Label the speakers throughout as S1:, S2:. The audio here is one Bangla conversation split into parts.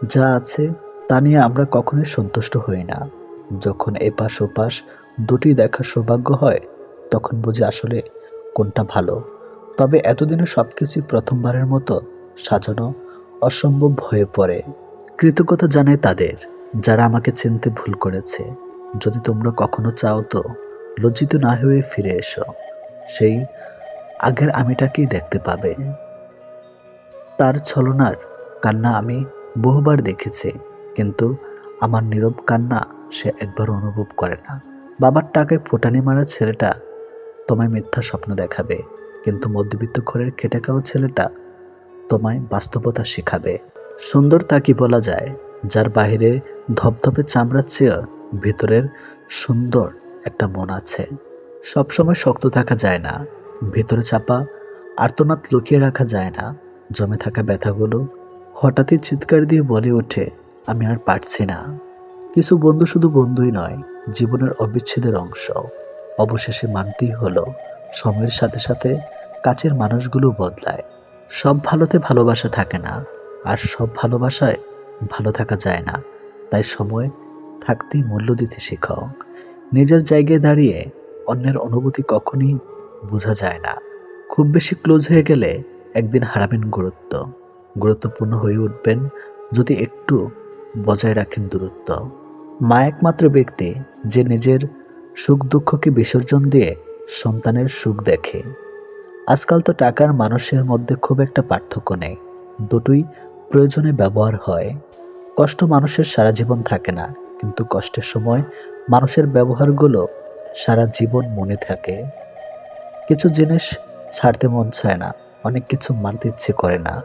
S1: যা আছে তা নিয়ে আমরা কখনোই সন্তুষ্ট হই না। যখন এপাশ ওপাশ দুটি দেখার সৌভাগ্য হয়, তখন বুঝি আসলে কোনটা ভালো। তবে এতদিনে সবকিছুই প্রথমবারের মতো সাজানো অসম্ভব হয়ে পড়ে। কৃতজ্ঞতা জানাই তাদের, যারা আমাকে চিনতে ভুল করেছে। যদি তোমরা কখনো চাও তো লজ্জিত না হয়ে ফিরে এসো, সেই আগের আমিটাকেই দেখতে পাবে। তার ছলনার কান্না আমি বহুবার দেখেছি, কিন্তু আমার নীরব কান্না সে একবারও অনুভব করে না। বাবার টাকায় ফুটানি মারা ছেলেটা তোমায় মিথ্যা স্বপ্ন দেখাবে, কিন্তু মধ্যবিত্ত ঘরের খেটে খাওয়া ছেলেটা তোমায় বাস্তবতা শেখাবে। সুন্দর তা কি বলা যায়, যার বাহিরে ধপধপে চামড়ার চেয়ে ভিতরের সুন্দর একটা মন আছে। সবসময় শক্ত থাকা যায় না, ভিতরে চাপা আর্তনাদ লুকিয়ে রাখা যায় না। জমে থাকা ব্যথাগুলো হঠাৎই চিৎকার দিয়ে বলে ওঠে, আমি আর পারছি না। কিছু বন্ধু শুধু বন্ধুই নয়, জীবনের অবিচ্ছেদের অংশ। অবশেষে মানতেই হলো, সময়ের সাথে সাথে কাছের মানুষগুলো বদলায়। সব ভালোতে ভালোবাসা থাকে না, আর সব ভালোবাসায় ভালো থাকা যায় না। তাই সময় থাকতেই মূল্য দিতে শেখো। নিজের জায়গায় দাঁড়িয়ে অন্যের অনুভূতি কখনই বোঝা যায় না। খুব বেশি ক্লোজ হয়ে গেলে একদিন হারাবেন গুরুত্ব। গুরুত্বপূর্ণ হয়ে উঠবেন যদি একটু বজায় রাখেন দূরত্ব। মা একমাত্র ব্যক্তি যে নিজের সুখ দুঃখকে বিসর্জন দিয়ে সন্তানের সুখ দেখে। আজকাল তো টাকার মানুষের মধ্যে খুব একটা পার্থক্য নেই, দুটোই প্রয়োজনে ব্যবহার হয়। কষ্ট মানুষের সারা জীবন থাকে না, কিন্তু কষ্টের সময় মানুষের ব্যবহারগুলো সারা জীবন মনে থাকে। কিছু জিনিস ছাড়তে মন চায় না, অনেক কিছু মানতে ইচ্ছে করে না,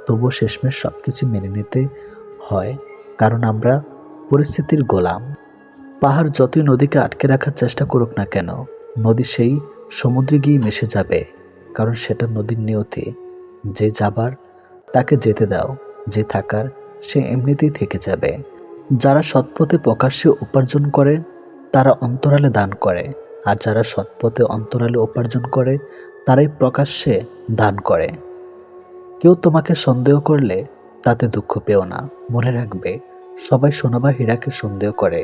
S1: তবুও শেষমেশ সব কিছু মেনে নিতে হয়, কারণ আমরা পরিস্থিতির গোলাম। পাহাড় যতই নদীকে আটকে রাখার চেষ্টা করুক না কেন, নদী সেই সমুদ্রে গিয়ে মিশে যাবে, কারণ সেটা নদীর নিয়তি। যে যাবার তাকে যেতে দাও, যে থাকার সে এমনিতেই থেকে যাবে। যারা সৎপথে প্রকাশ্যে উপার্জন করে তারা অন্তরালে দান করে, আর যারা সৎপথে অন্তরালে উপার্জন করে তারাই প্রকাশ্যে দান করে। কেউ তোমাকে সন্দেহ করলে তাতে দুঃখ পেও না। মনে রাখবে, সবাই সোনা বা হীরাকে সন্দেহ করে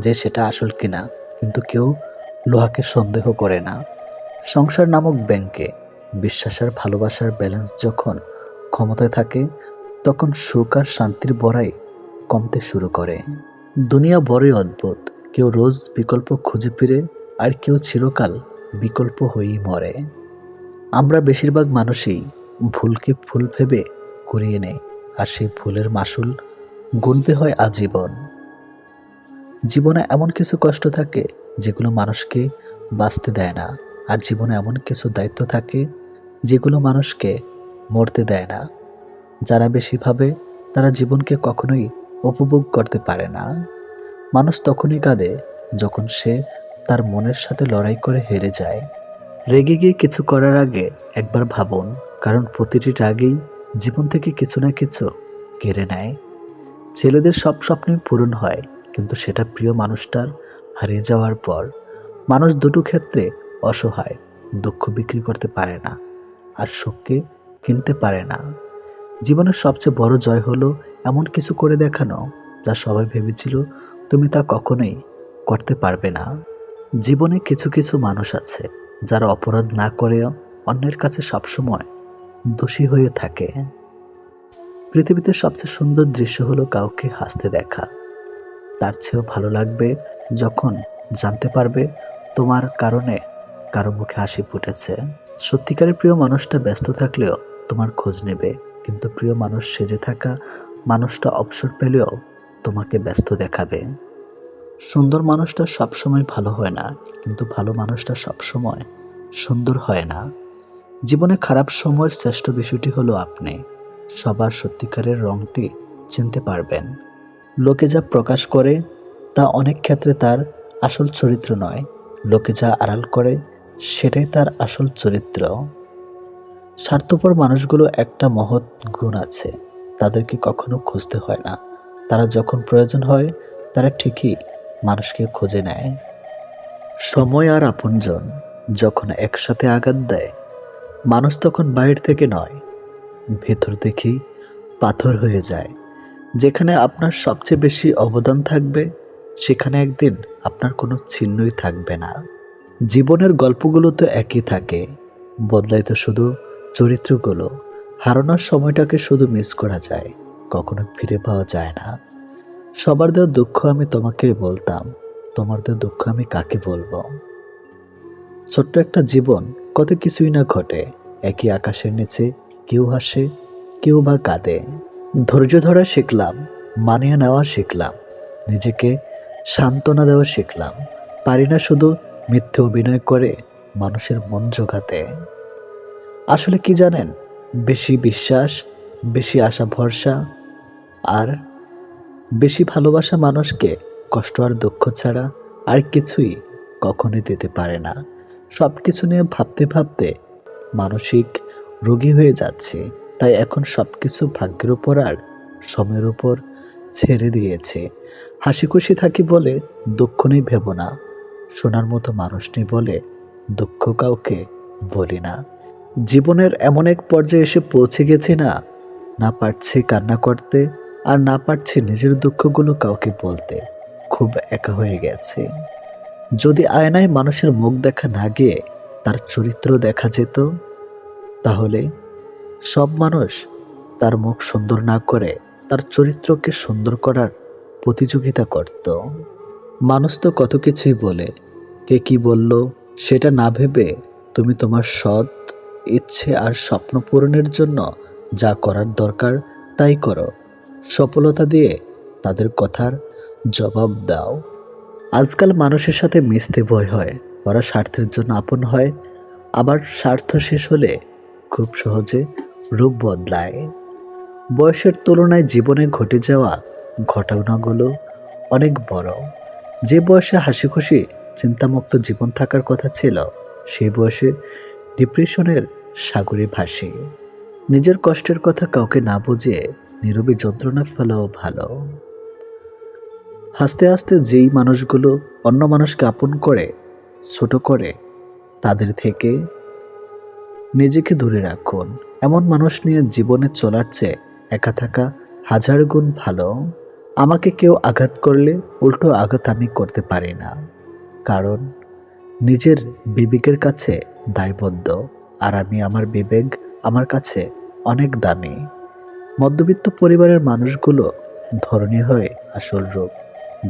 S1: যে সেটা আসল কিনা, কিন্তু কেউ লোহাকে সন্দেহ করে না। সংসার নামক ব্যাংকে বিশ্বাস আর ভালোবাসার ব্যালেন্স যখন ক্ষমতায় থাকে, তখন সুখ আর শান্তির বড়াই কমতে শুরু করে। দুনিয়া বড়ই অদ্ভুত, কেউ রোজ বিকল্প খুঁজে ফিরে, আর কেউ চিরকাল বিকল্প হয়েই মরে। আমরা বেশিরভাগ মানুষই ভুলকে ভুল ভেবে করিয়ে নেই, আর সেই ভুলের মাসুল গুনতে হয় আজীবন। জীবনে এমন কিছু কষ্ট থাকে যেগুলো মানুষকে বাঁচতে দেয় না, আর জীবনে এমন কিছু দায়িত্ব থাকে যেগুলো মানুষকে মরতে দেয় না। যারা বেশি ভাবে তারা জীবনকে কখনোই উপভোগ করতে পারে না। মানুষ তখনই কাঁদে যখন সে তার মনের সাথে লড়াই করে হেরে যায়। রেগে গিয়ে কিছু করার আগে একবার ভাবুন, কারণ প্রতিটি রাগেই জীবন থেকে কিছু না কিছু কেড়ে নেয়। ছেলেদের সব স্বপ্নই পূরণ হয়, কিন্তু সেটা প্রিয় মানুষটার হারিয়ে যাওয়ার পর। মানুষ দুটো ক্ষেত্রে অসহায়, দুঃখ বিক্রি করতে পারে না, আর সুখকে কিনতে পারে না। জীবনের সবচেয়ে বড় জয় হলো এমন কিছু করে দেখানো যা সবাই ভেবেছিল তুমি তা কখনোই করতে পারবে না। জীবনে কিছু কিছু মানুষ আছে যারা অপরাধ না করেও অন্যের কাছে সবসময় দোষী হয়ে থাকে। পৃথিবীতে সবচেয়ে সুন্দর দৃশ্য হলো কাউকে হাসতে দেখা। তার চেয়েও ভালো লাগবে যখন জানতে পারবে তোমার কারণে কারো মুখে হাসি ফুটেছে। সত্যিকারের প্রিয় মানুষটা ব্যস্ত থাকলেও তোমার খোঁজ নেবে, কিন্তু প্রিয় মানুষ সেজে থাকা মানুষটা অবসর পেলেও তোমাকে ব্যস্ত দেখাবে। সুন্দর মানুষটা সবসময় ভালো হয় না, কিন্তু ভালো মানুষটা সবসময় সুন্দর হয় না। জীবনে খারাপ সময়ের শ্রেষ্ঠ বিষয়টি হলো আপনি সবার সত্যিকারের রংটি চিনতে পারবেন। লোকে যা প্রকাশ করে তা অনেক ক্ষেত্রে তার আসল চরিত্র নয়, লোকে যা আড়াল করে সেটাই তার আসল চরিত্র। স্বার্থপর মানুষগুলো একটা মহৎ গুণ আছে, তাদেরকে কখনো খুঁজতে হয় না। তারা যখন প্রয়োজন হয় তারা ঠিকই মানুষকে খুঁজে নেয়। সময় আর আপনজন যখন একসাথে আঘাত দেয়, মানুষ তখন বাইরে থেকে নয়, ভেতর দেখি পাথর হয়ে যায়। যেখানে আপনার সবচেয়ে বেশি অবদান থাকবে, সেখানে একদিন আপনার কোনো চিহ্নই থাকবে না। জীবনের গল্পগুলো তো একই থাকে, বদলায় তো শুধু চরিত্রগুলো। হারানোর সময়টাকে শুধু মিস করা যায়, কখনো ফিরে পাওয়া যায় না। সবার দেওয়া দুঃখ আমি তোমাকেই বলতাম, তোমার দেওয়া দুঃখ আমি কাকে বলবো। ছোট্ট একটা জীবন, কত কিছুই না ঘটে। একই আকাশের নিচে কেউ হাসে, কেউ বা কাঁদে। ধৈর্য ধরা শিখলাম, মানিয়ে নেওয়া শিখলাম, নিজেকে সান্ত্বনা দেওয়া শিখলাম। পারি না শুধু মিথ্যে অভিনয় করে মানুষের মন জোগাতে। আসলে কি জানেন, বেশি বিশ্বাস, বেশি আশা ভরসা আর বেশি ভালোবাসা মানুষকে কষ্ট আর দুঃখ ছাড়া আর কিছুই কখনোই দিতে পারে না। সব কিছু নিয়ে ভাবতে ভাবতে মানসিক রোগী হয়ে যাচ্ছে। তাই এখন সব কিছু ভাগ্যের উপর আর সময়ের উপর ছেড়ে দিয়েছে। হাসি খুশি থাকি বলে দুঃখ নেই ভেবো না, শোনার মতো মানুষ নেই বলে দুঃখ কাউকে বলি না। জীবনের এমন এক পর্যায়ে এসে পৌঁছে গেছে না, না পারছি কান্না করতে আর না পারছি নিজের দুঃখগুলো কাউকে বলতে। খুব একা হয়ে গেছে। যদি আয়নায় মানুষের মুখ দেখা না গিয়ে তার চরিত্র দেখা যেত, তাহলে সব মানুষ তার মুখ সুন্দর না করে তার চরিত্রকে সুন্দর করার প্রতিযোগিতা করত। মানুষ তো কত কিছুই বলে, কে কি বলল সেটা না ভেবে তুমি তোমার সৎ ইচ্ছে আর স্বপ্ন পূরণের জন্য যা করার দরকার তাই করো। সফলতা দিয়ে তাদের কথার জবাব দাও। আজকাল মানুষের সাথে মিশতে ভয় হয়, ওরা স্বার্থের জন্য আপন হয়, আবার স্বার্থ শেষ হলে খুব সহজে রূপ বদলায়। বয়সের তুলনায় জীবনে ঘটে যাওয়া ঘটনাগুলো অনেক বড়। যে বয়সে হাসি খুশি চিন্তামুক্ত জীবন থাকার কথা ছিল, সেই বয়সে ডিপ্রেশনের সাগরে ভাসে। নিজের কষ্টের কথা কাউকে না বুঝিয়ে নীরবে যন্ত্রণা ফেলাও ভালো। হাসতে হাসতে যেই মানুষগুলো অন্য মানুষকে আপন করে ছোট করে, তাদের থেকে নিজেকে দূরে রাখুন। এমন মানুষ নিয়ে জীবনে চলার চেয়ে একা থাকা হাজার গুণ ভালো। আমাকে কেউ আঘাত করলে উল্টো আঘাত আমি করতে পারি না, কারণ নিজের বিবেকের কাছে দায়বদ্ধ। আর আমি আমার বিবেক আমার কাছে অনেক দামি। মধ্যবিত্ত পরিবারের মানুষগুলো ধরনী হয়ে আসল রূপ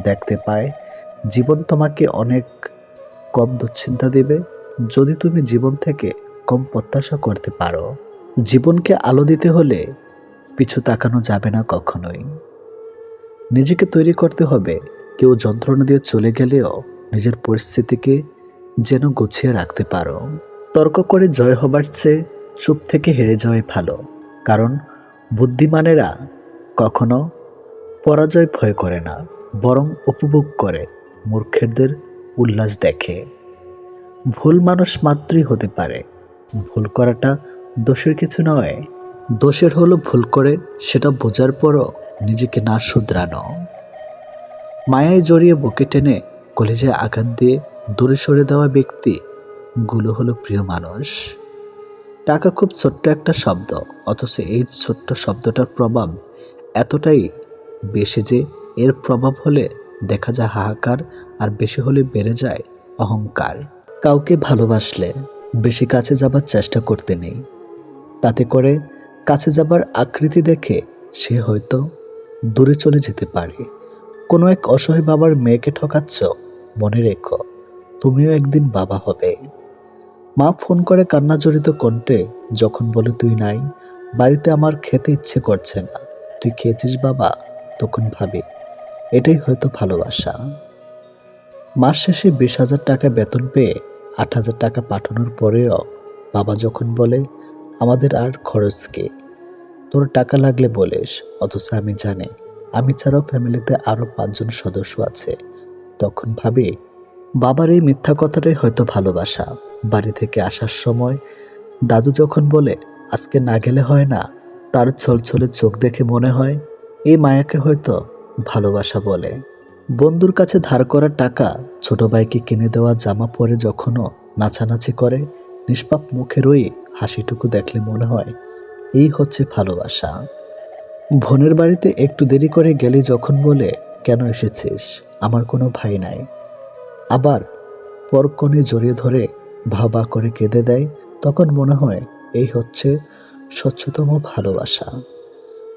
S1: দেখতে পায়। জীবন তোমাকে অনেক কম দুশ্চিন্তা দেবে যদি তুমি জীবন থেকে কম প্রত্যাশা করতে পারো। জীবনকে আলো দিতে হলে পিছু তাকানো যাবে না কখনোই। নিজেকে তৈরি করতে হবে, কেউ যন্ত্রণা দিয়ে চলে গেলেও নিজের পরিস্থিতিকে যেন গুছিয়ে রাখতে পারো। তর্ক করে জয় হবার চেয়ে চুপ থেকে হেরে যাওয়াই ভালো, কারণ বুদ্ধিমানেরা কখনো পরাজয় ভয় করে না, বরং উপভোগ করে। মূর্খেরদের উল্লাস দেখে। ভুল মানুষ মাত্রই হতে পারে, ভুল করাটা দোষের কিছু নয়। দোষের হলো ভুল করে সেটা বোঝার পরও নিজেকে না শুধরানো। মায়ায় জড়িয়ে বুকে টেনে কলেজায় আঘাত দিয়ে দূরে সরে দেওয়া ব্যক্তি গুলো হলো প্রিয় মানুষ। টাকা খুব ছোট্ট একটা শব্দ, অথচ এই ছোট্ট শব্দটার প্রভাব এতটাই বেশি যে এর প্রভাব হলে দেখা যায় হাহাকার, আর বেশি হলে বেড়ে যায় অহংকার। কাউকে ভালোবাসলে বেশি কাছে যাবার চেষ্টা করতে নেই, তাতে করে কাছে যাবার আকৃতি দেখে সে হয়তো দূরে চলে যেতে পারে। কোনো এক অসহায় বাবার মেয়েকে ঠকাচ্ছ, মনে রেখো তুমিও একদিন বাবা হবে। মা ফোন করে কান্না জড়িত কণ্ঠে যখন বলে তুই নাই, বাড়িতে আমার খেতে ইচ্ছে করছে না, তুই খেয়েছিস বাবা, তখন ভাবি এটাই হয়তো ভালোবাসা। মাস শেষে 20,000 টাকা বেতন পেয়ে 8,000 টাকা পাঠানোর পরেও বাবা যখন বলে আমাদের আর খরচ কি, তোর টাকা লাগলে বলিস, অথচ আমি জানি আমি ছাড়াও ফ্যামিলিতে আরও 5 জন সদস্য আছে, তখন ভাবি বাবার এই মিথ্যা কথাটাই হয়তো ভালোবাসা। বাড়ি থেকে আসার সময় দাদু যখন বলে আজকে না গেলে হয় না, তার ছলছলে চোখ দেখে মনে হয় এই মায়াকে হয়তো ভালোবাসা বলে। বন্ধুর কাছে ধার করা টাকা ছোট ভাইকে কিনে দেওয়া জামা পরে যখনও নাচানাচি করে, নিষ্পাপ মুখের ওই হাসিটুকু দেখলে মনে হয় এই হচ্ছে ভালোবাসা। বোনের বাড়িতে একটু দেরি করে গেলে যখন বলে, কেন এসেছিস, আমার কোনো ভাই নাই। আবার পরক্ষণে জড়িয়ে ধরে ভা করে কেঁদে দেয়, তখন মনে হয় এই হচ্ছে স্বচ্ছতম ভালোবাসা।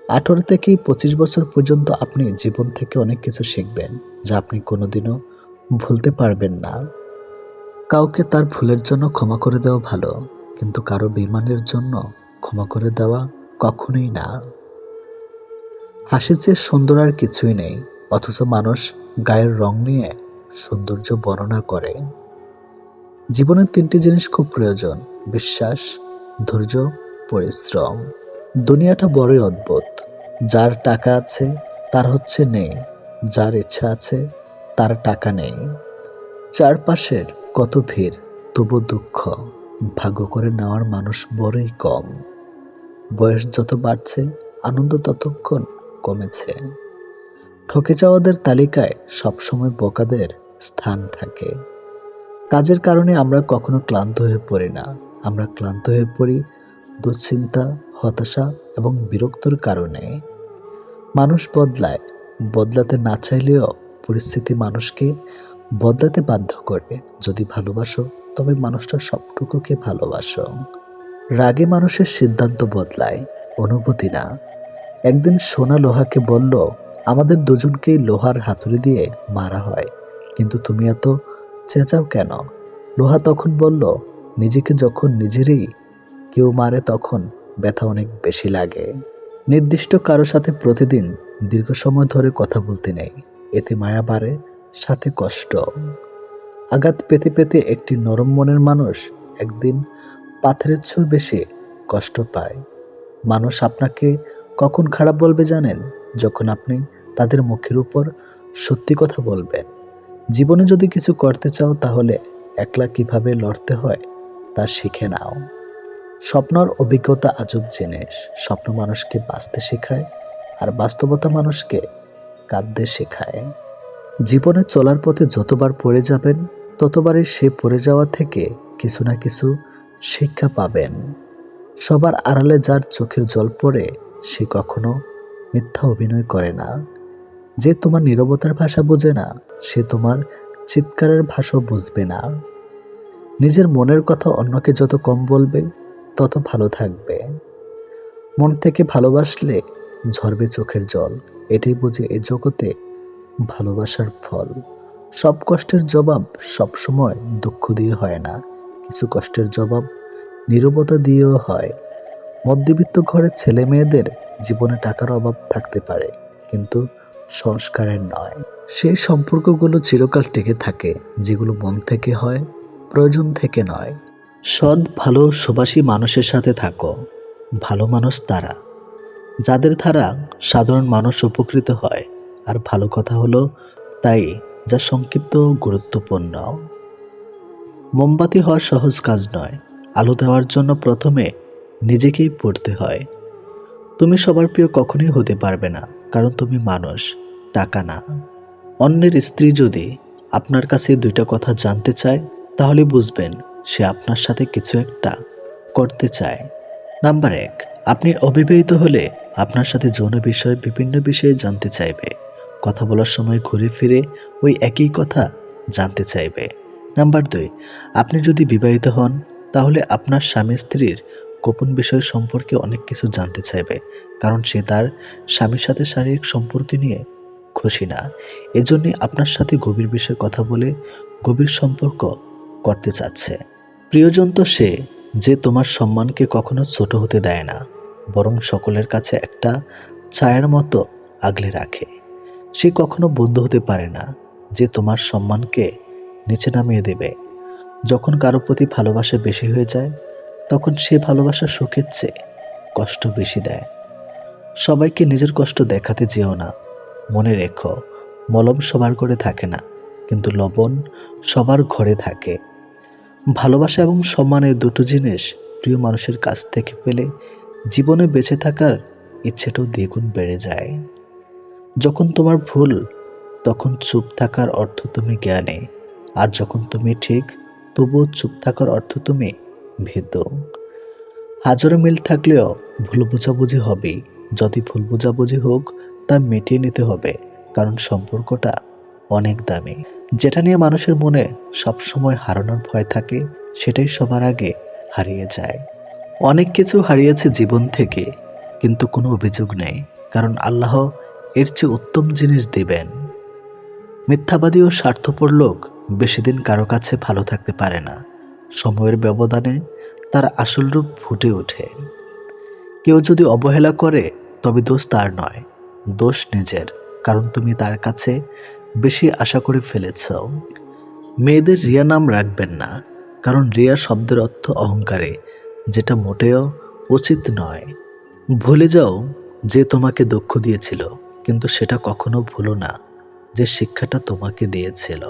S1: 18 থেকে 25 বছর পর্যন্ত আপনি জীবন থেকে অনেক কিছু শিখবেন, যা আপনি কোনোদিনও ভুলতে পারবেন না। কাউকে তার ভুলের জন্য ক্ষমা করে দেওয়া ভালো, কিন্তু কারো বেইমানের জন্য ক্ষমা করে দেওয়া কখনোই না। হাসির চেয়ে সুন্দর আর কিছুই নেই, অথচ মানুষ গায়ের রং নিয়ে সৌন্দর্য বর্ণনা করে। জীবনের 3টি জিনিস খুব প্রয়োজন: বিশ্বাস, ধৈর্য, পরিশ্রম। দুনিয়াটা বড়ই অদ্ভুত। যার টাকা আছে তার হচ্ছে নেই, যার ইচ্ছা আছে তার টাকা নেই। চারপাশের কত ভিড়, তবু দুঃখ ভাগ্য করে নেওয়ার মানুষ বড়ই কম। বয়স যত বাড়ছে আনন্দ ততক্ষণ কমেছে। ঠকে যাওয়াদের তালিকায় সবসময় বোকাদের স্থান থাকে। কাজের কারণে আমরা কখনো ক্লান্ত হয়ে পড়ি না, আমরা ক্লান্ত হয়ে পড়ি দুশ্চিন্তা, হতাশা এবং বিরক্তর কারণে। মানুষ বদলায়, বদলাতে না চাইলেও পরিস্থিতি মানুষকে বদলাতে বাধ্য করে। যদি ভালোবাসো তবে মানুষটার সবটুকুকে ভালোবাসো। রাগে মানুষের সিদ্ধান্ত বদলায়, অনুভূতি না। একদিন সোনা লোহাকে বলল, আমাদের দুজনকেই লোহার হাতুড়ি দিয়ে মারা হয়, কিন্তু তুমি এত চেঁচাও কেন? লোহা তখন বলল, নিজেকে যখন নিজেরই কেউ মারে তখন ব্যথা অনেক বেশি লাগে। নির্দিষ্ট কারো সাথে প্রতিদিন দীর্ঘ সময় ধরে কথা বলতে নেই, এতে মায়া বাড়ে, সাথে কষ্ট। আঘাত পেতে পেতে একটি নরম মনের মানুষ একদিন পাথরের চেয়েও বেশি কষ্ট পায়। মানুষ আপনাকে কখন খারাপ বলবে জানেন? যখন আপনি তাদের মুখের উপর সত্যি কথা বলবেন। জীবনে যদি কিছু করতে চাও তাহলে একলা কিভাবে লড়তে হয় তা শিখে নাও। স্বপ্ন আর অভিজ্ঞতা আজব জিনিস। স্বপ্ন মানুষকে বাঁচতে শেখায়, আর বাস্তবতা মানুষকে কাঁদতে শেখায়। জীবনে চলার পথে যতবার পড়ে যাবেন ততবারই সে পড়ে যাওয়া থেকে কিছু না কিছু শিক্ষা পাবেন। সবার আড়ালে যার চোখের জল পড়ে সে কখনো মিথ্যা অভিনয় করে না। যে তোমার নীরবতার ভাষা বোঝে না সে তোমার চিৎকারের ভাষাও বুঝবে না। নিজের মনের কথা অন্যকে যত কম বলবে তত ভালো থাকবে। মন থেকে ভালোবাসলে ঝরবে চোখের জল, এটাই বুঝি এই জগতে ভালোবাসার ফল। সব কষ্টের জবাব সবসময় দুঃখ দিয়ে হয় না, কিছু কষ্টের জবাব নীরবতা দিয়েও হয়। মধ্যবিত্ত ঘরের ছেলে মেয়েদের জীবনে টাকার অভাব থাকতে পারে, কিন্তু সংস্কারের নয়। সেই সম্পর্কগুলো চিরকাল টিকে থাকে যেগুলো মন থেকে হয়, প্রয়োজন থেকে নয়। সৎ, ভালো, সুবাসী মানুষের সাথে থাকো। ভালো মানুষ তারা যাদের দ্বারা সাধারণ মানুষ উপকৃত হয়, আর ভালো কথা হলো তাই যা সংক্ষিপ্ত ও গুরুত্বপূর্ণ। মোমবাতি হওয়া সহজ কাজ নয়, আলো দেওয়ার জন্য প্রথমে নিজেকেই পড়তে হয়। তুমি সবার প্রিয় কখনোই হতে পারবে না, কারণ তুমি মানুষ, টাকা না। অন্যের স্ত্রী যদি আপনার কাছে 2টা কথা জানতে চায় তাহলে বুঝবেন সে আপনার সাথে কিছু একটা করতে চায়। নাম্বার 1, আপনি অবিবাহিত হলে আপনার সাথে যৌন বিষয়ে বিভিন্ন বিষয়ে জানতে চাইবে। কথা বলার সময় ঘুরে ফিরে ওই একই কথা জানতে চাইবে। নাম্বার 2, আপনি যদি বিবাহিত হন তাহলে আপনার স্বামী স্ত্রীর গোপন বিষয় সম্পর্কে অনেক কিছু জানতে চাইবে, কারণ সে তার স্বামীর সাথে শারীরিক সম্পর্ক নিয়ে খুশি না। এজন্যই আপনার সাথে গভীর বিষয়ে কথা বলে গভীর সম্পর্ক করতে চাচ্ছে। প্রিয়জন তো সে যে তোমার সম্মানকে কখনো ছোট হতে দেয় না, বরং সকলের কাছে একটা ছায়ার মতো আগলে রাখে। সে কখনো বন্ধু হতে পারে না যে তোমার সম্মানকে নিচে নামিয়ে দেবে। যখন কারো প্রতি ভালোবাসা বেশি হয়ে যায় তখন সে ভালোবাসা সুখের চেয়ে কষ্ট বেশি দেয়। সবাইকে নিজের কষ্ট দেখাতে যেও না। মনে রেখো, মলম সবার ঘরে থাকে না, কিন্তু লবণ সবার ঘরে থাকে। ভালোবাসা এবং সম্মান, এই দুটো জিনিস প্রিয় মানুষের কাছ থেকে পেলে জীবনে বেঁচে থাকার ইচ্ছেটাও দ্বিগুণ বেড়ে যায়। যখন তোমার ভুল তখন চুপ থাকার অর্থ তুমি জ্ঞানে, আর যখন তুমি ঠিক তবুও চুপ থাকার অর্থ তুমি ভীত। হাজারো মিল থাকলেও ভুল বোঝাবুঝি হবেই, যদি ভুল বোঝাবুঝি হোক তা মিটিয়ে নিতে হবে, কারণ সম্পর্কটা অনেক দামি। যেটা নিয়ে মানুষের মনে সবসময় হারানোর ভয় থাকে, সেটাই সবার আগে হারিয়ে যায়। অনেক কিছু হারিয়েছে জীবন থেকে, কিন্তু কোনো অভিযোগ নেই, কারণ আল্লাহ এর চেয়ে উত্তম জিনিস দিবেন। মিথ্যাবাদী ও স্বার্থপর লোক বেশিদিন কারো কাছে ভালো থাকতে পারে না। সময়ের ব্যবধানে তার আসল রূপ ফুটে ওঠে। কেউ যদি অবহেলা করে, তবে দোষ তার নয়, দোষ নিজের, কারণ তুমি তার কাছে বেশি আশা করে ফেলেছ। মেয়েদের রিয়া নাম রাখবেন না, কারণ রিয়া শব্দের অর্থ অহংকারে, যেটা মোটেও উচিত নয়। ভুলে যাও যে তোমাকে দুঃখ দিয়েছিল, কিন্তু সেটা কখনো ভুলো না যে শিক্ষাটা তোমাকে দিয়েছিল।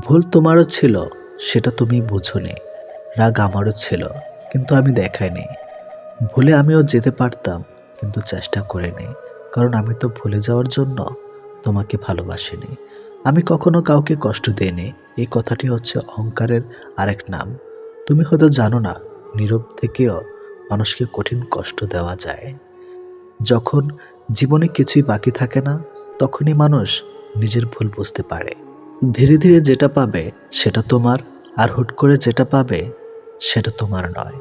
S1: ভুল তোমারও ছিল, সেটা তুমি বুঝোনি। রাগ আমারও ছিল, কিন্তু আমি দেখাইনি। ভুলে আমিও যেতে পারতাম, কিন্তু চেষ্টা করিনি, কারণ আমি তো ভুলে যাওয়ার জন্য তোমাকে ভালোবাসিনি। আমি কখনো কাউকে কষ্ট দিইনি। এই কথাটি হচ্ছে অহংকারের আরেক নাম। তুমি হয়তো জানো না, নীরব থেকেও মানুষকে কঠিন কষ্ট দেওয়া যায়। যখন জীবনে কিছুই বাকি থাকে না, তখনই মানুষ নিজের ভুল বুঝতে পারে। ধীরে ধীরে যেটা পাবে সেটা তোমার, আর হুট করে যেটা পাবে সেটা তোমার নয়।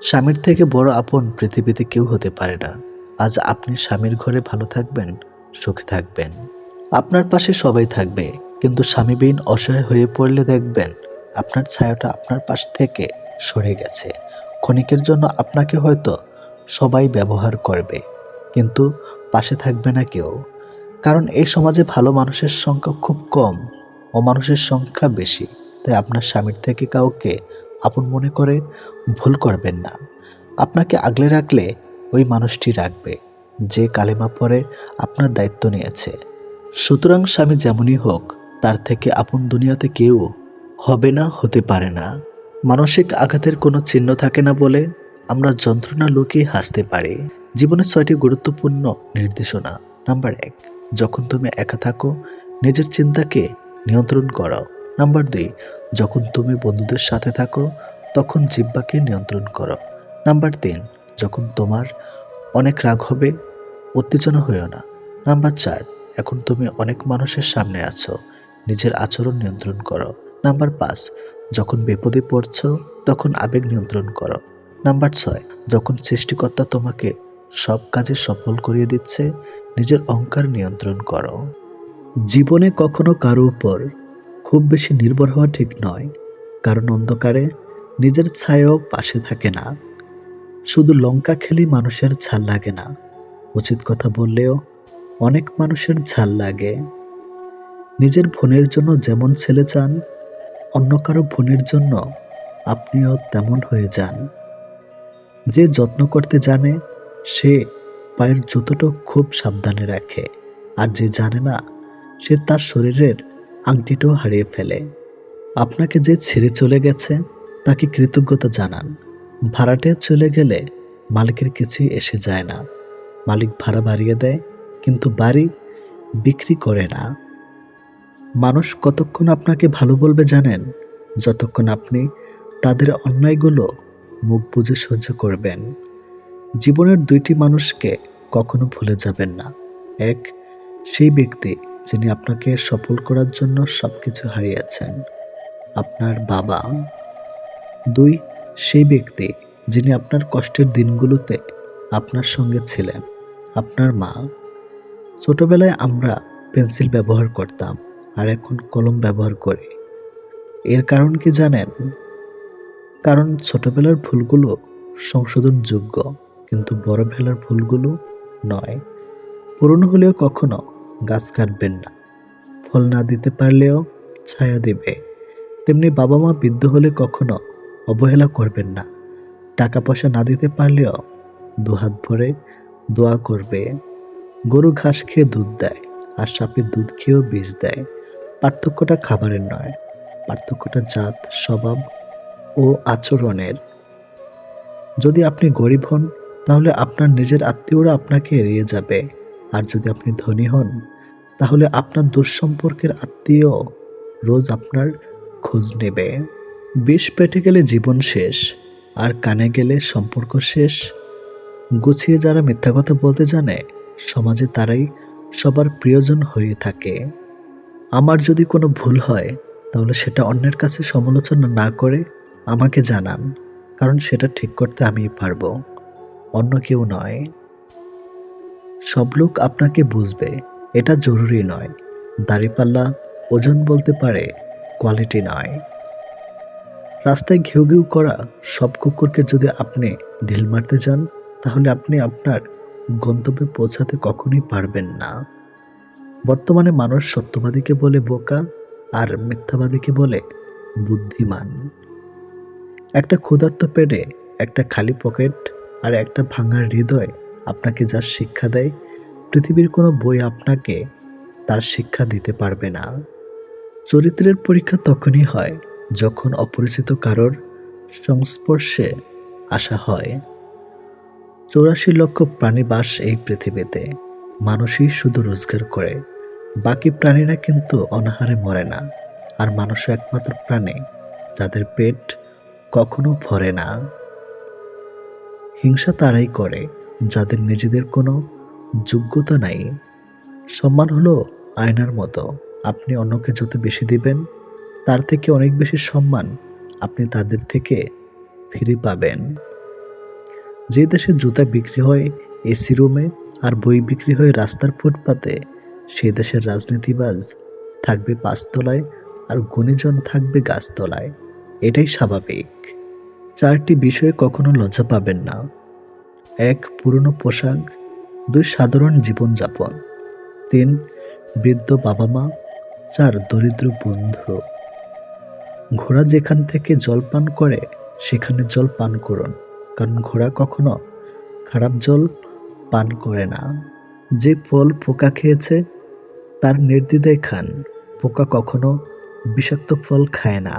S1: স্বামীর থেকে বড় আপন পৃথিবীতে কেউ হতে পারে না। আজ আপনি স্বামীর ঘরে ভালো থাকবেন, সুখে থাকবেন, আপনার পাশে সবাই থাকবে, কিন্তু স্বামীবিহীন অসহায় হয়ে পড়লে দেখবেন আপনার ছায়াটা আপনার পাশ থেকে সরে গেছে। ক্ষণিকের জন্য আপনাকে হয়তো সবাই ব্যবহার করবে, কিন্তু পাশে থাকবে না কেউ। কারণ এই সমাজে ভালো মানুষের সংখ্যা খুব কম, অমানুষের সংখ্যা বেশি। তাই আপনার স্বামীর থেকে কাউকে আপন মনে করে ভুল করবেন না। আপনাকে আগলে রাখলে ওই মানুষটি রাখবে, যে কালেমা পড়ে আপনার দায়িত্ব নিয়েছে। সুতরাং স্বামী যেমনই হোক, তার থেকে আপন দুনিয়াতে কেউ হবে না, হতে পারে না। মানসিক আঘাতের কোনো চিহ্ন থাকে না বলে আমরা যন্ত্রণা লুকিয়ে হাসতে পারি। জীবনের 6টি গুরুত্বপূর্ণ নির্দেশনা। নাম্বার 1, যখন তুমি একা থাকো, নিজের চিন্তাকে নিয়ন্ত্রণ করো। নাম্বার 2, যখন তুমি বন্ধুদের সাথে থাকো, তখন জিহ্বাকে নিয়ন্ত্রণ করো। নাম্বার 3, যখন তোমার অনেক রাগ হবে, উত্তেজনা হইও না। নাম্বার 4, এখন তুমি অনেক মানুষের সামনে আছো, নিজের আচরণ নিয়ন্ত্রণ করো। নাম্বার 5, যখন বিপদে পড়ছো, তখন আবেগ নিয়ন্ত্রণ করো। নাম্বার 6, যখন সৃষ্টিকর্তা তোমাকে সব কাজে সফল করিয়ে দিচ্ছে, নিজের অহংকার নিয়ন্ত্রণ করো। জীবনে কখনো কারো উপর খুব বেশি নির্ভর হওয়া ঠিক নয়, কারণ অন্ধকারে নিজের ছায়াও পাশে থাকে না। শুধু লঙ্কা খেলেই মানুষের ঝাল লাগে না, উচিত কথা বললেও অনেক মানুষের ঝাল লাগে। নিজের বোনের জন্য যেমন ছেলে চান, অন্য কারো বোনের জন্য আপনিও তেমন হয়ে যান। যে যত্ন করতে জানে, সে পায়ের জুতোটা খুব সাবধানে রাখে, আর যে জানে না, সে তার শরীরের আংটিটাও হারিয়ে ফেলে। আপনাকে যে ছেড়ে চলে গেছে, তাকে কৃতজ্ঞতা জানান। ভাড়াটে চলে গেলে মালিকের কিছুই এসে যায় না। মালিক ভাড়া বাড়িয়ে দেয়, কিন্তু বাড়ি বিক্রি করে না। মানুষ কতক্ষণ আপনাকে ভালো বলবে জানেন? যতক্ষণ আপনি তাদের অন্যায়গুলো মুখ বুজে সহ্য করবেন। জীবনের 2টি মানুষকে কখনো ভুলে যাবেন না। 1, সেই ব্যক্তি যিনি আপনাকে সফল করার জন্য সবকিছু হারিয়েছেন, আপনার বাবা। 2, সেই ব্যক্তি যিনি আপনার কষ্টের দিনগুলোতে আপনার সঙ্গে ছিলেন, আপনার মা। ছোটবেলায় আমরা পেন্সিল ব্যবহার করতাম, আর এখন কলম ব্যবহার করি। এর কারণ কি জানেন? কারণ ছোটবেলার ভুলগুলো সংশোধনযোগ্য, কিন্তু বড়বেলার ভুলগুলো নয়। পুরনো হলেও কখনো গাছ কাটবেন না। ফল না দিতে পারলেও ছায়া দেবে। তেমনি বাবা মা বৃদ্ধ হলে কখনো অবহেলা করবেন না। টাকা পয়সা না দিতে পারলেও দুহাত ভরে দোয়া করবে। গরু ঘাস খেয়ে দুধ দেয়, আর সাপে দুধ খেয়েও বিষ দেয়। পার্থক্যটা খাবারের নয়, পার্থক্যটা জাত, স্বভাব ও আচরণের। যদি আপনি গরিব হন, তাহলে আপনার নিজের আত্মীয়রা আপনাকে এড়িয়ে যাবে। আর যদি আপনি ধনী হন, তাহলে আপনার দুঃসম্পর্কের আত্মীয় রোজ আপনার খোঁজ নেবে। বিষ পেটে গেলে জীবন শেষ, আর কানে গেলে সম্পর্ক শেষ। গুছিয়ে যারা মিথ্যা কথা বলতে জানে সমাজে তারাই সবার প্রিয়জন হয়ে থাকে। আমার যদি কোনো ভুল হয় তাহলে সেটা অন্যের কাছে সমালোচনা না করে আমাকে জানান, কারণ সেটা ঠিক করতে আমিই পারবো, অন্য কেউ নয়। সব লোক আপনাকে বুঝবে এটা জরুরি নয়। দাড়িপাল্লা ওজন বলতে পারে, কোয়ালিটি নয়। রাস্তায় ঘেউ ঘেউ করা সব কুকুরকে যদি আপনি ঢিল মারতে যান তাহলে আপনি আপনার গন্তব্যে পৌঁছাতে কখনোই পারবেন না। বর্তমানে মানুষ সত্যবাদীকে বলে বোকা আর মিথ্যাবাদীকে বলে বুদ্ধিমান। একটা ক্ষুধার্ত পেটে একটা খালি পকেট আর একটা ভাঙা হৃদয় আপনাকে যা শিক্ষা দেয় পৃথিবীর কোনো বই আপনাকে তার শিক্ষা দিতে পারবে না। চরিত্রের পরীক্ষা তখনই হয় যখন অপরিচিত কারোর সংস্পর্শে আসা হয়। 84 লক্ষ প্রাণী বাস এই পৃথিবীতে, মানুষই শুধু রোজগার করে, বাকি প্রাণীরা কিন্তু অনাহারে মরে না। আর মানুষও একমাত্র প্রাণী যাদের পেট কখনো ভরে না। হিংসা তারাই করে যাদের নিজেদের কোনো যোগ্যতা নাই। সম্মান হলো আয়নার মতো, আপনি অন্যকে যত বেশি দিবেন তার থেকে অনেক বেশি সম্মান আপনি তাদের থেকে ফিরে পাবেন। যে দেশে জুতা বিক্রি হয় এসি রুমে আর বই বিক্রি হয় রাস্তার ফুটপাতে, সে দেশের রাজনীতিবাজ থাকবে পাঁচতলায় আর গুণীজন থাকবে গাছতলায়। এটাই স্বাভাবিক। 4টি বিষয়ে কখনো লজ্জা পাবেন না। 1. পুরনো পোশাক। 2. সাধারণ জীবনযাপন। 3. বৃদ্ধ বাবা মা। 4. দরিদ্র বন্ধু। ঘোড়া যেখান থেকে জল পান করে সেখানে জল পান করুন, কারণ ঘোড়া কখনো খারাপ জল পান করে না। যে ফল পোকা খেয়েছে তার নির্দ্বিধায় খান, পোকা কখনো বিষাক্ত ফল খায় না।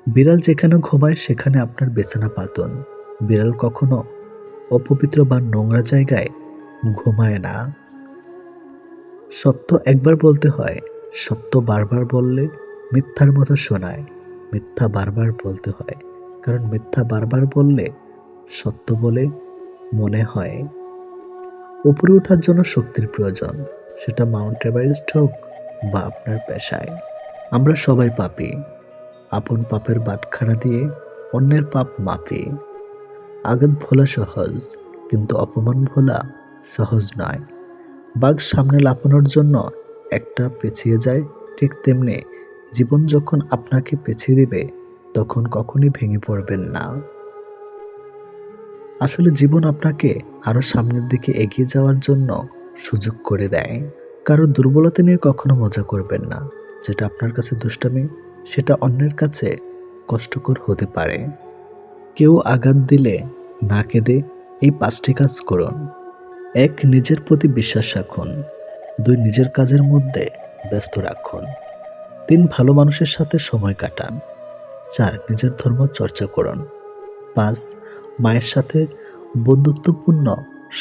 S1: বিড়াল যেখানে ঘুমায় সেখানে আপনার বিছানা পাতুন, বিড়াল কখনো অপবিত্র বা নোংরা জায়গায় ঘুমায় না। সত্য একবার বলতে হয়, সত্য বারবার বললে মিথ্যার মতো শোনায়। মিথ্যা বারবার বলতে হয়, কারণ মিথ্যা বারবার বললে সত্য বলে মনে হয়। উপরে ওঠার জন্য শক্তির প্রয়োজন, সেটা মাউন্ট এভারেস্ট হোক বা আপনার পেশায়। আমরা সবাই পাপী, আপন পাপের বাটখারা দিয়ে অন্যের পাপ মাপি। আঘাত ভোলা সহজ, কিন্তু অপমান ভোলা সহজ নয়। বাঘ সামনে লাফানোর জন্য একটা পিছিয়ে যায়, ঠিক তেমনি জীবন যখন আপনাকে পিছিয়ে দিবে তখন কখনই ভেঙে পড়বেন না। আসলে জীবন আপনাকে আরো সামনের দিকে এগিয়ে যাওয়ার জন্য সুযোগ করে দেয়। কারো দুর্বলতা নিয়ে কখনো মজা করবেন না। যেটা আপনার কাছে দুষ্টামি সেটা অন্যের কাছে কষ্টকর হতে পারে। কেউ আঘাত দিলে না কেঁদে এই 5টি কাজ করুন। 1. নিজের প্রতি বিশ্বাস রাখুন। 2. নিজের কাজের মধ্যে ব্যস্ত রাখুন। 3. ভালো মানুষের সাথে সময় কাটান। 4. নিজের ধর্ম চর্চা করুন। 5. মায়ের সাথে বন্ধুত্বপূর্ণ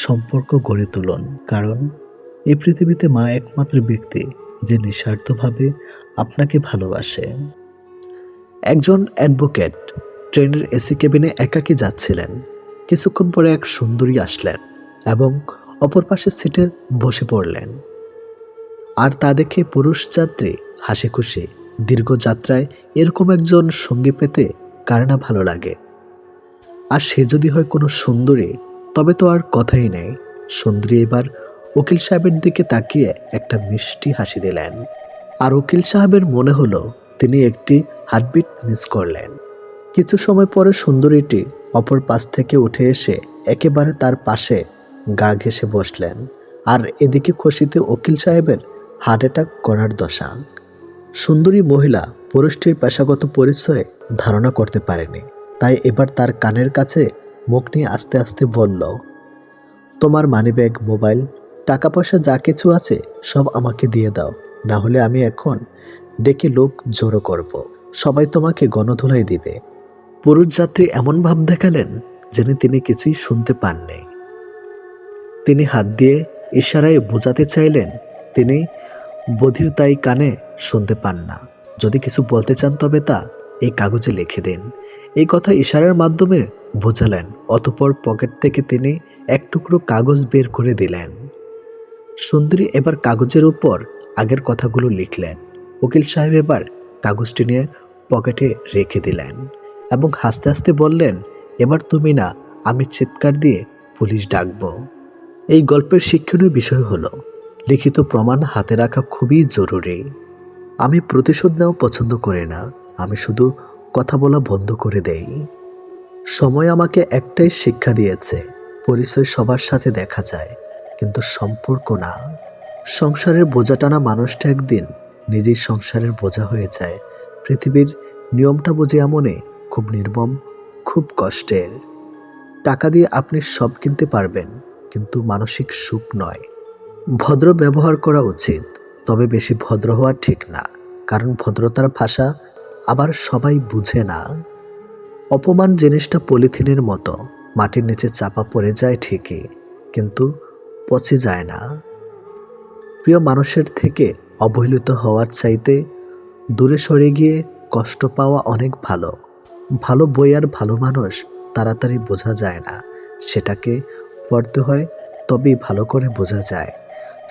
S1: সম্পর্ক গড়ে তুলুন, কারণ এই পৃথিবীতে মা একমাত্র ব্যক্তি যে নিঃস্বার্থভাবে আপনাকে ভালোবাসে। একজন অ্যাডভোকেট ট্রেনের এসি কেবিনে একাকী যাচ্ছিলেন। কিছুক্ষণ পরে এক সুন্দরী আসলেন এবং অপর পাশের সিটে বসে পড়লেন। আর তা দেখে পুরুষ যাত্রী হাসি খুশি। দীর্ঘ যাত্রায় এরকম একজন সঙ্গী পেতে কার না ভালো লাগে। আর সে যদি হয় কোনো সুন্দরী, তবে তো আর কথাই নেই। সুন্দরী এবার উকিল সাহেবের দিকে তাকিয়ে একটা মিষ্টি হাসি দিলেন। আর উকিল সাহেবের মনে হলো তিনি একটি হার্টবিট মিস করলেন। কিছু সময় পরে সুন্দরীটি অপর পাশ থেকে উঠে এসে একেবারে তার পাশে গা ঘেঁষে বসলেন। আর এদিকে খুশিতে উকিল সাহেবের হার্ট অ্যাটাক করার দশা। সুন্দরী মহিলা পুরুষটির পেশাগত পরিচয় ধারণা করতে পারেনি, তাই এবার তার কানের কাছে মুখ নিয়ে আস্তে আস্তে বলল, তোমার মানিব্যাগ, মোবাইল, টাকা পয়সা যা কিছু আছে সব আমাকে দিয়ে দাও, না হলে আমি এখন ডেকে লোক জড়ো করব। সবাই তোমাকে গণধোলাই দিবে। পুরুষ যাত্রী এমন ভাব দেখালেন যেন তিনি কিছুই শুনতে পাননি। তিনি হাত দিয়ে ইশারায় বোঝাতে চাইলেন তিনি বধির, তাই কানে শুনতে পান না। যদি কিছু বলতে চান তবে তা এই কাগজে লিখে দিন। এই কথা ইশারার মাধ্যমে বোঝালেন। অতঃপর পকেট থেকে তিনি এক টুকরো কাগজ বের করে দিলেন। সুন্দরী এবার কাগজের উপর আগের কথাগুলো লিখলেন। উকিল সাহেব এবার কাগজটি নিয়ে পকেটে রেখে দিলেন এবং হাসতে হাসতে বললেন, এবার তুমি না, আমি চিৎকার দিয়ে পুলিশ ডাকব। এই গল্পের শিক্ষণীয় বিষয় হলো, লিখিত প্রমাণ হাতে রাখা খুবই জরুরি। আমি প্রতিশোধ নেওয়া পছন্দ করি না, আমি শুধু কথা বলা বন্ধ করে দেই। সময় আমাকে একটাই শিক্ষা দিয়েছে, পরিচয় সবার সাথে দেখা যায়, কিন্তু সম্পর্ক না। সংসারের বোঝা টানা মানুষটা একদিন নিজেই সংসারের বোঝা হয়ে যায়। পৃথিবীর নিয়মটা বুঝে এমনই, খুব নির্মম, খুব কষ্টের। টাকা দিয়ে আপনি সব কিনতে পারবেন, কিন্তু মানসিক সুখ নয়। ভদ্র ব্যবহার করা উচিত, তবে বেশি ভদ্র হওয়া ঠিক না, কারণ ভদ্রতার ভাষা আবার সবাই বুঝে না। অপমান জিনিসটা পলিথিনের মতো, মাটির নিচে চাপা পড়ে যায় ঠিকই, কিন্তু পচে যায় না। প্রিয় মানুষের থেকে অবহেলিত হওয়ার চাইতে দূরে সরে গিয়ে কষ্ট পাওয়া অনেক ভালো। ভালো বই আর ভালো মানুষ তাড়াতাড়ি বোঝা যায় না, সেটাকে পড়তে হয়, তবেই ভালো করে বোঝা যায়।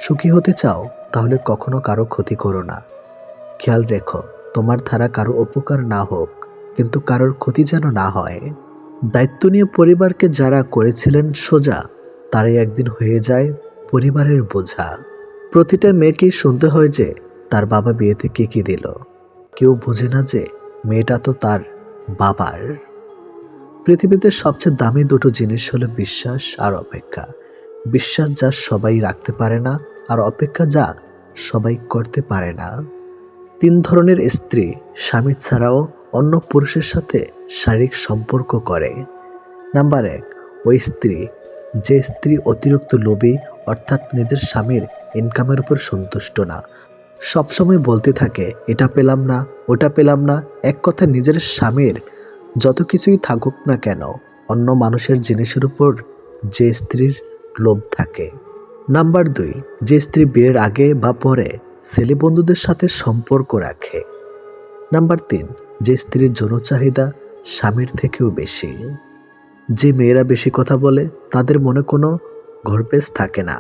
S1: সুখী হতে চাও তাহলে কখনো কারো ক্ষতি করো না। খেয়াল রেখো, তোমার দ্বারা কারো উপকার না হোক, কিন্তু কারোর ক্ষতি যেন না হয়। দায়িত্ব নিয়ে পরিবারকে যারা করেছিলেন সোজা, তারাই একদিন হয়ে যায় পরিবারের বোঝা। প্রতিটা মেয়েকেই শুনতে হয় যে তার বাবা বিয়েতে কে কি দিল। কেউ বোঝে না যে মেয়েটা তো তার বাবার। পৃথিবীতে সবচেয়ে দামি দুটো জিনিস হলো বিশ্বাস আর অপেক্ষা। বিশ্বাস যা সবাই রাখতে পারে না, আর অপেক্ষা যা সবাই করতে পারে না। 3 ধরনের স্ত্রী স্বামী ছাড়াও অন্য পুরুষের সাথে শারীরিক সম্পর্ক করে। নাম্বার 1, ওই স্ত্রী, যে স্ত্রী অতিরিক্ত লোভী, অর্থাৎ নিজের স্বামীর ইনকামের উপর সন্তুষ্ট না, সবসময় বলতে থাকে এটা পেলাম না, ওটা পেলাম না। এক কথা, নিজের স্বামীর যত কিছুই থাকুক না কেন, অন্য মানুষের জিনিসের উপর যে স্ত্রীর লোভ থাকে। নাম্বার 2, যে স্ত্রী বিয়ের আগে বা পরে ছেলে বন্ধুদের সাথে সম্পর্ক রাখে। নাম্বার 3, যে স্ত্রীর যৌন চাহিদা স্বামীর থেকেও বেশি। যে মেয়েরা বেশি কথা বলে তাদের মনে কোনো ঘরপেচ থাকে না।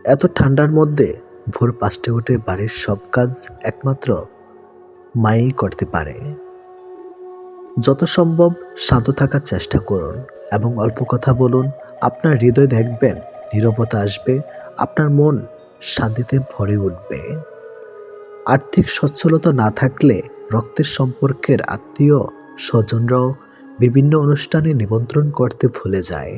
S1: এত ঠান্ডার মধ্যে ভোর 5টায় উঠে বাড়ির সব কাজ একমাত্র মাই করতে পারে। যত সম্ভব শান্ত থাকার চেষ্টা করুন এবং অল্প কথা বলুন। আপনার হৃদয় দেখবেন নীরবতা আসবে, আপনার মন শান্তিতে ভরে উঠবে। আর্থিক সচ্ছলতা না থাকলে রক্তের সম্পর্কের আত্মীয় স্বজনরাও বিভিন্ন অনুষ্ঠানে নিমন্ত্রণ করতে ভুলে যায়।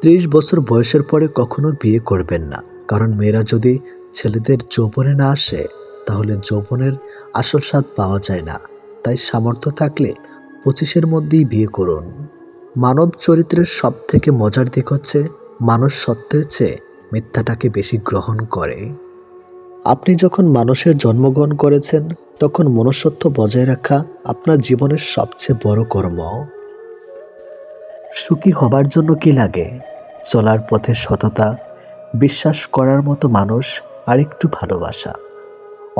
S1: 30 বছর বয়সের পরে কখনো বিয়ে করবেন না, কারণ মেয়েরা যদি ছেলেদের যৌবনে না আসে তাহলে যৌবনের আসল স্বাদ পাওয়া যায় না। তাই সামর্থ্য থাকলে 25-এর মধ্যেই বিয়ে করুন। মানব চরিত্রের সব থেকে মজার দিক হচ্ছে মানুষ সত্যের চেয়ে মিথ্যাটাকে বেশি গ্রহণ করে। আপনি যখন মানুষের জন্মগ্রহণ করেছেন, তখন মনুষ্যত্ব বজায় রাখা আপনার জীবনের সবচেয়ে বড় কর্ম। সুখী হবার জন্য কি লাগে? চলার পথে সততা, বিশ্বাস করার মতো মানুষ, আর একটু ভালোবাসা।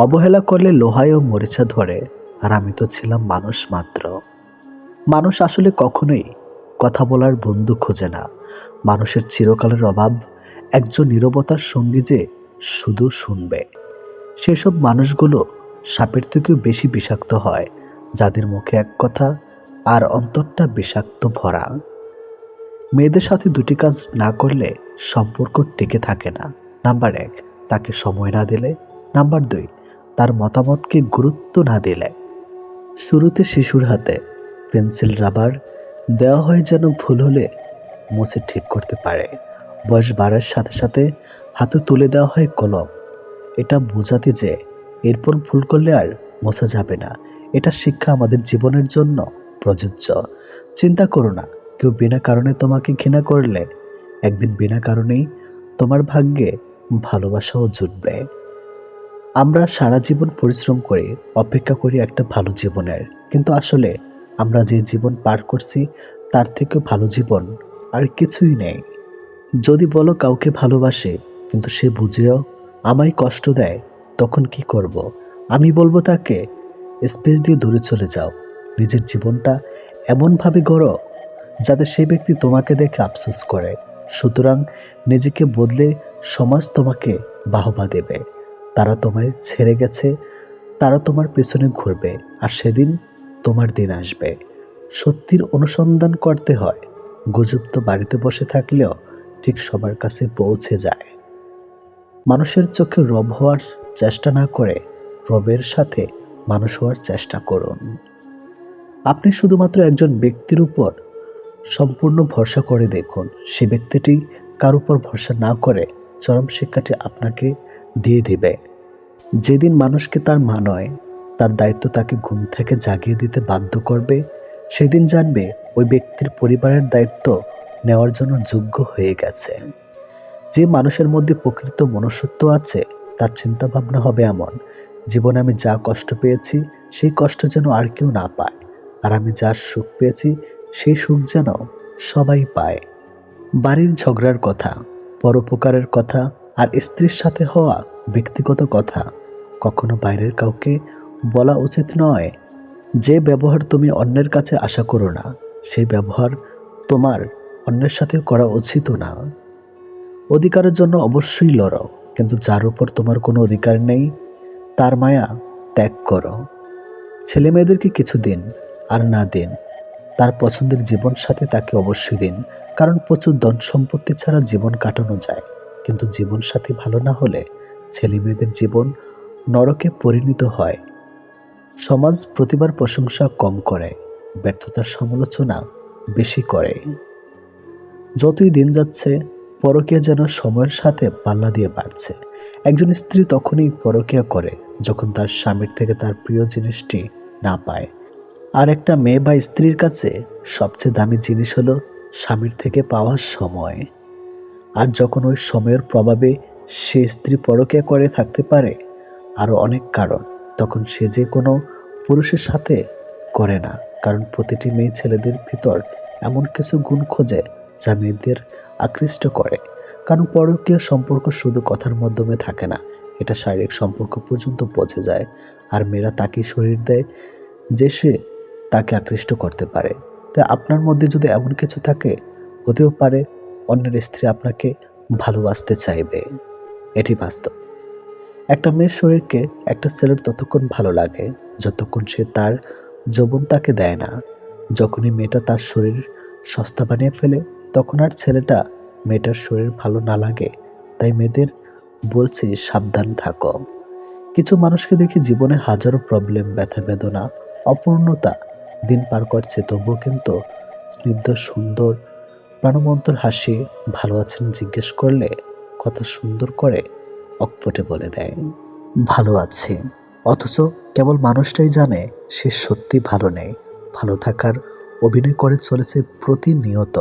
S1: অবহেলা করলে লোহায়ও মরিচা ধরে, আর আমি তো ছিলাম মানুষ মাত্র। মানুষ আসলে কখনোই কথা বলার বন্ধু খোঁজে না। মানুষের চিরকালের অভাব একজন নীরবতার সঙ্গী যে শুধু শুনবে। সেসব মানুষগুলো সাপের থেকেও বেশি বিষাক্ত হয়, যাদের মুখে এক কথা আর অন্তরটা বিষাক্ত ভরা। মেয়েদের সাথে দুটি কাজ না করলে সম্পর্ক টিকে থাকে না। নাম্বার 1, তাকে সময় না দিলে। নাম্বার 2, তার মতামতকে গুরুত্ব না দিলে। শুরুতে শিশুর হাতে পেন্সিল রাবার দেওয়া হয় যেন ভুল হলে মুছে ঠিক করতে পারে। বয়স বাড়ার সাথে সাথে হাতে তুলে দেওয়া হয় কলম, এটা বোঝাতে যে এরপর ভুল করলে আর মোছা যাবে না। এটা শিক্ষা আমাদের জীবনের জন্য প্রযোজ্য। চিন্তা করো না, কেউ বিনা কারণে তোমাকে ঘৃণা করলে একদিন বিনা কারণেই তোমার ভাগ্যে ভালোবাসাও জুটবে। আমরা সারা জীবন পরিশ্রম করি, অপেক্ষা করি একটা ভালো জীবনের, কিন্তু আসলে আমরা যে জীবন পার করছি তার থেকেও ভালো জীবন আর কিছুই নেই। যদি বলো কাউকে ভালোবাসে কিন্তু সে বুঝেও আমায় কষ্ট দেয়, তখন কি করব? আমি বলবো তাকে স্পেস দিয়ে দূরে চলে যাও। নিজের জীবনটা এমনভাবে গড়ো যাতে সেই ব্যক্তি তোমাকে দেখে আফসোস করে। সুতরাং নিজেকে বদলে সমাজ তোমাকে বাহবা দেবে। তারা তোমায় ছেড়ে গেছে, তারা তোমার পেছনে ঘুরবে, আর সেদিন তোমার দিন আসবে। সত্যির অনুসন্ধান করতে হয়। গুজব তো বাড়িতে বসে থাকলেও ঠিক সবার কাছে পৌঁছে যায়। মানুষের চোখে রব হওয়ার চেষ্টা না করে রবের সাথে মানুষ হওয়ার চেষ্টা করুন। আপনি শুধুমাত্র একজন ব্যক্তির উপর সম্পূর্ণ ভরসা করে দেখুন, সে ব্যক্তিটি কার উপর ভরসা না করে চরম শিক্ষাটি আপনাকে দিয়ে দিবে। যেদিন মানুষকে তার মা নয়, তার দায়িত্ব তাকে ঘুম থেকে জাগিয়ে দিতে বাধ্য করবে, সেদিন জানবে ওই ব্যক্তির পরিবারের দায়িত্ব নেওয়ার জন্য যোগ্য হয়ে গেছে। যে মানুষের মধ্যে প্রকৃত মনুষ্যত্ব আছে, তার চিন্তাভাবনা হবে এমন: জীবনে আমি যা কষ্ট পেয়েছি সেই কষ্ট যেন আর কেউ না পায়, আর আমি যা সুখ পেয়েছি সেই সুখ যেন সবাই পায়। বাড়ির ঝগড়ার কথা, পরোপকারের কথা আর স্ত্রীর সাথে হওয়া ব্যক্তিগত কথা কখনো বাইরের কাউকে বলা উচিত নয়। যে ব্যবহার তুমি অন্যের কাছে আশা করো না, সেই ব্যবহার তোমার অন্যের সাথে করা উচিতও না। অধিকারের জন্য অবশ্যই লড়ো, কিন্তু যার উপর তোমার কোনো অধিকার নেই তার মায়া ত্যাগ করো। ছেলে মেয়েদেরকে কিছু দিন, আর না দিন তার পছন্দের জীবন সাথী তাকে অবশ্যই দিন, কারণ প্রচুর ধন সম্পত্তি ছাড়া জীবন কাটানো যায়, কিন্তু জীবন সাথী ভালো না হলে ছেলে মেয়েদের জীবন নরকে পরিণত হয়। সমাজ প্রতিবার প্রশংসা কম করে, ব্যর্থতার সমালোচনা বেশি করে। যতই দিন যাচ্ছে পরকীয়া যেন সময়ের সাথে পাল্লা দিয়ে বাড়ছে। একজন স্ত্রী তখনই পরকীয়া করে যখন তার স্বামীর থেকে তার প্রিয় জিনিসটি না পায়। আর একটা মেয়ে বা স্ত্রীর কাছে সবচেয়ে দামি জিনিস হলো স্বামীর থেকে পাওয়ার সময়। আর যখন ওই সময়ের প্রভাবে সে স্ত্রী পরকীয়া করে থাকতে পারে আরও অনেক কারণ, তখন সে যে কোনো পুরুষের সাথে করে না, কারণ প্রতিটি মেয়ে ছেলেদের ভিতর এমন কিছু গুণ খোঁজে যা মেয়েদের আকৃষ্ট করে। কারণ পরকীয় সম্পর্ক শুধু কথার মাধ্যমে থাকে না, এটা শারীরিক সম্পর্ক পর্যন্ত পৌঁছে যায়। আর মেয়েরা তাকেই শরীর দেয় যে সে তাকে আকৃষ্ট করতে পারে। তাই আপনার মধ্যে যদি এমন কিছু থাকে, হতেও পারে অন্যের স্ত্রী আপনাকে ভালোবাসতে চাইবে। এটি বাস্তব। একটা মেয়ের শরীরকে একটা ছেলের ততক্ষণ ভালো লাগে যতক্ষণ সে তার যৌবন তাকে দেয় না। যখনই মেয়েটা তার শরীর সস্তা বানিয়ে ফেলে, তখন আর ছেলেটা মেয়েটার শরীর ভালো না লাগে। তাই মেয়েদের বলছি, সাবধান থাকো। কিছু মানুষকে দেখি জীবনে হাজারো প্রবলেম, ব্যথা বেদনা, অপূর্ণতা দিন পার করছে, তবুও কিন্তু স্নিগ্ধ সুন্দর প্রাণবন্তর হাসি, ভালো আছেন জিজ্ঞেস করলে কত সুন্দর করে অকপটে বলে দেয় ভালো আছে, অথচ কেবল মানুষটাই জানে সে সত্যি ভালো নেই। ভালো থাকার অভিনয় করে চলেছে প্রতিনিয়ত।